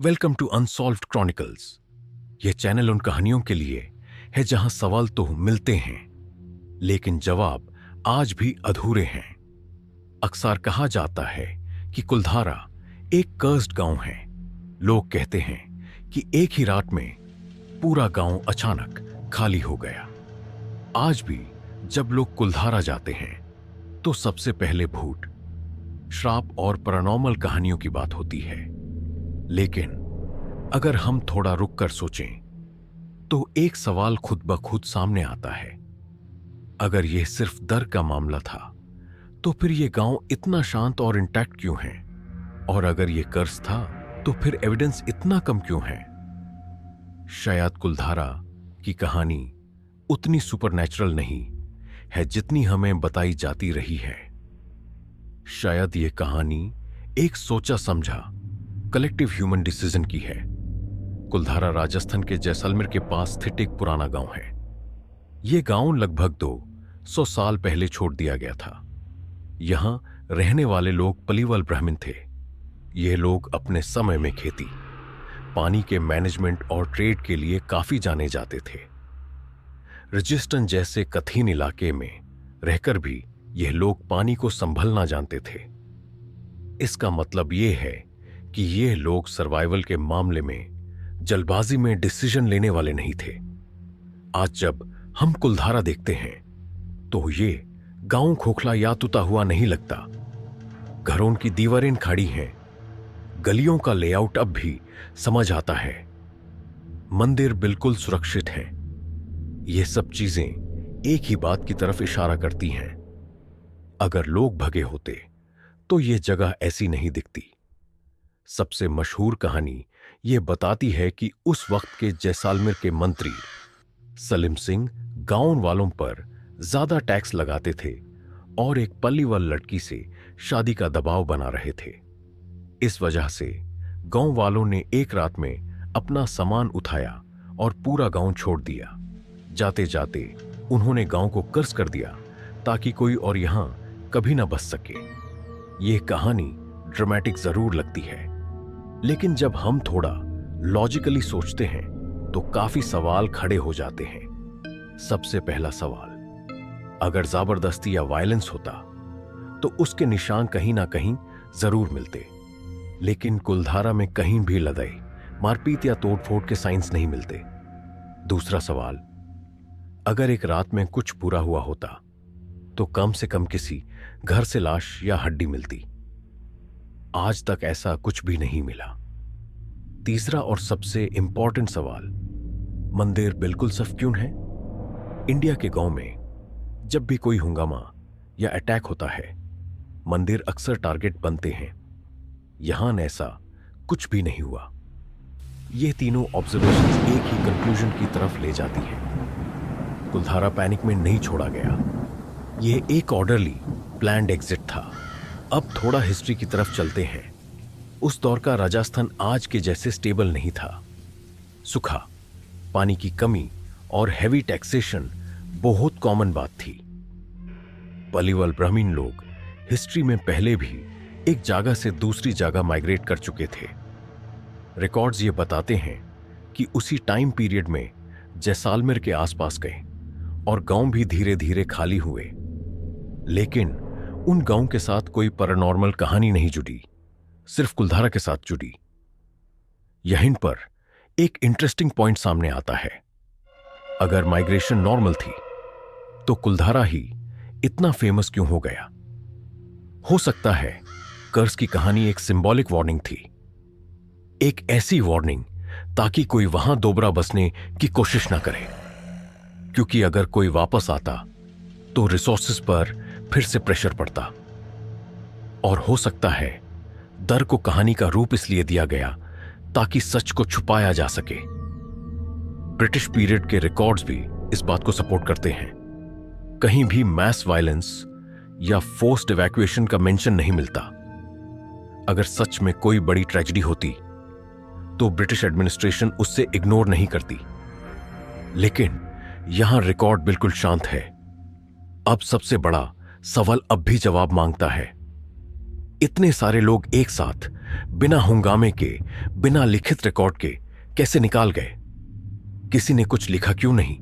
Welcome to Unsolved Chronicles. यह channel उन कहानियों के लिए है जहां सवाल तो मिलते हैं लेकिन जवाब आज भी अधूरे हैं। अक्सर कहा जाता है कि कुलधारा एक कर्स्ड गांव है। लोग कहते हैं कि एक ही रात में पूरा गांव अचानक खाली हो गया। आज भी जब लोग कुलधारा जाते हैं तो सबसे पहले भूत, श्राप और पैरानॉर्मल कहानियों की बात होती है। लेकिन अगर हम थोड़ा रुक कर सोचें तो एक सवाल खुद ब खुद सामने आता है। अगर यह सिर्फ डर का मामला था तो फिर यह गांव इतना शांत और इंटैक्ट क्यों है? और अगर यह कर्ज था तो फिर एविडेंस इतना कम क्यों है? शायद कुलधारा की कहानी उतनी सुपरनैचुरल नहीं है जितनी हमें बताई जाती रही है। शायद यह कहानी एक सोचा समझा कलेक्टिव ह्यूमन डिसीजन की है। कुलधारा राजस्थान के जैसलमेर के पास स्थित एक पुराना गांव है। यह गांव लगभग 200 साल पहले छोड़ दिया गया था। यहां रहने वाले लोग पलीवल ब्राह्मण थे। ये लोग अपने समय में खेती, पानी के मैनेजमेंट और ट्रेड के लिए काफी जाने जाते थे। राजस्थान जैसे कठिन इलाके में रहकर भी यह लोग पानी को संभलना जानते थे। इसका मतलब यह है कि ये लोग सर्वाइवल के मामले में जल्दबाजी में डिसीजन लेने वाले नहीं थे। आज जब हम कुलधारा देखते हैं तो ये गांव खोखला या टूटा हुआ नहीं लगता। घरों की दीवारें खड़ी हैं, गलियों का लेआउट अब भी समझ आता है, मंदिर बिल्कुल सुरक्षित है। ये सब चीजें एक ही बात की तरफ इशारा करती हैं। अगर लोग भगे होते तो यह जगह ऐसी नहीं दिखती। सबसे मशहूर कहानी यह बताती है कि उस वक्त के जैसलमेर के मंत्री सलीम सिंह गांव वालों पर ज्यादा टैक्स लगाते थे और एक पल्लीवाल लड़की से शादी का दबाव बना रहे थे। इस वजह से गांव वालों ने एक रात में अपना सामान उठाया और पूरा गांव छोड़ दिया। जाते जाते उन्होंने गांव को कर्ज कर दिया ताकि कोई और यहां कभी ना बस सके। यह कहानी ड्रामेटिक जरूर लगती है, लेकिन जब हम थोड़ा लॉजिकली सोचते हैं तो काफी सवाल खड़े हो जाते हैं। सबसे पहला सवाल, अगर जबरदस्ती या वायलेंस होता तो उसके निशान कहीं ना कहीं जरूर मिलते। लेकिन कुलधारा में कहीं भी लड़ाई, मारपीट या तोड़फोड़ के साइंस नहीं मिलते। दूसरा सवाल, अगर एक रात में कुछ बुरा हुआ होता तो कम से कम किसी घर से लाश या हड्डी मिलती। आज तक ऐसा कुछ भी नहीं मिला। तीसरा और सबसे इंपॉर्टेंट सवाल, मंदिर बिल्कुल साफ क्यों है? इंडिया के गांव में जब भी कोई हंगामा या अटैक होता है, मंदिर अक्सर टारगेट बनते हैं। यहां ऐसा कुछ भी नहीं हुआ। ये तीनों ऑब्जर्वेशंस एक ही कंक्लूजन की तरफ ले जाती हैं। कुलधारा पैनिक में नहीं छोड़ा गया। यह एक ऑर्डरली प्लान्ड एग्जिट था। अब थोड़ा हिस्ट्री की तरफ चलते हैं। उस दौर का राजस्थान आज के जैसे स्टेबल नहीं था। सूखा, पानी की कमी और हैवी टैक्सेशन बहुत कॉमन बात थी। पलीवल ब्राह्मण लोग हिस्ट्री में पहले भी एक जगह से दूसरी जगह माइग्रेट कर चुके थे। रिकॉर्ड्स ये बताते हैं कि उसी टाइम पीरियड में जैसलमेर के आसपास गए और गांव भी धीरे धीरे खाली हुए। लेकिन उन गांव के साथ कोई पैरानॉर्मल कहानी नहीं जुड़ी, सिर्फ कुलधारा के साथ जुड़ी। यहीं पर एक इंटरेस्टिंग पॉइंट सामने आता है। अगर माइग्रेशन नॉर्मल थी तो कुलधारा ही इतना फेमस क्यों हो गया? हो सकता है कर्ज की कहानी एक सिंबॉलिक वार्निंग थी। एक ऐसी वार्निंग ताकि कोई वहां दोबारा बसने की कोशिश ना करे, क्योंकि अगर कोई वापस आता तो रिसोर्सेस पर फिर से प्रेशर पड़ता। और हो सकता है डर को कहानी का रूप इसलिए दिया गया ताकि सच को छुपाया जा सके। ब्रिटिश पीरियड के रिकॉर्ड्स भी इस बात को सपोर्ट करते हैं। कहीं भी मैस वायलेंस या फोर्स्ड इवैक्यूएशन का मेंशन नहीं मिलता। अगर सच में कोई बड़ी ट्रेजेडी होती तो ब्रिटिश एडमिनिस्ट्रेशन उससे इग्नोर नहीं करती। लेकिन यहां रिकॉर्ड बिल्कुल शांत है। अब सबसे बड़ा सवाल अब भी जवाब मांगता है। इतने सारे लोग एक साथ बिना हंगामे के, बिना लिखित रिकॉर्ड के कैसे निकाल गए? किसी ने कुछ लिखा क्यों नहीं?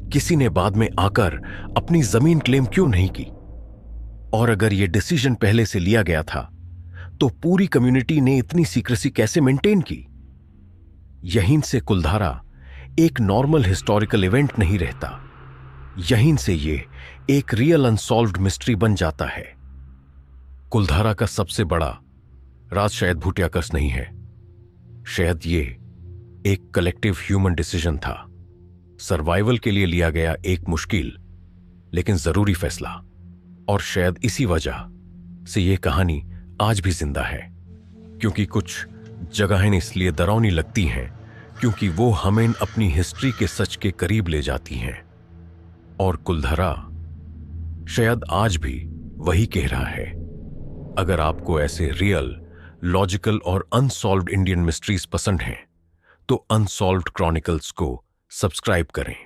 किसी ने बाद में आकर अपनी जमीन क्लेम क्यों नहीं की? और अगर यह डिसीजन पहले से लिया गया था तो पूरी कम्युनिटी ने इतनी सीक्रेसी कैसे मेंटेन की? यहीं से कुलधारा एक नॉर्मल हिस्टोरिकल इवेंट नहीं रहता। यहीं से ये एक रियल अनसॉल्व्ड मिस्ट्री बन जाता है। कुलधारा का सबसे बड़ा राज शायद भूटियाकस नहीं है, शायद ये एक कलेक्टिव ह्यूमन डिसीजन था। सर्वाइवल के लिए लिया गया एक मुश्किल लेकिन जरूरी फैसला। और शायद इसी वजह से यह कहानी आज भी जिंदा है, क्योंकि कुछ जगहें इसलिए डरावनी लगती हैं क्योंकि वो हमें अपनी हिस्ट्री के सच के करीब ले जाती हैं। और कुलधारा शायद आज भी वही कह रहा है। अगर आपको ऐसे रियल, लॉजिकल और अनसॉल्व्ड इंडियन मिस्ट्रीज पसंद हैं तो अनसॉल्व्ड क्रॉनिकल्स को सब्सक्राइब करें।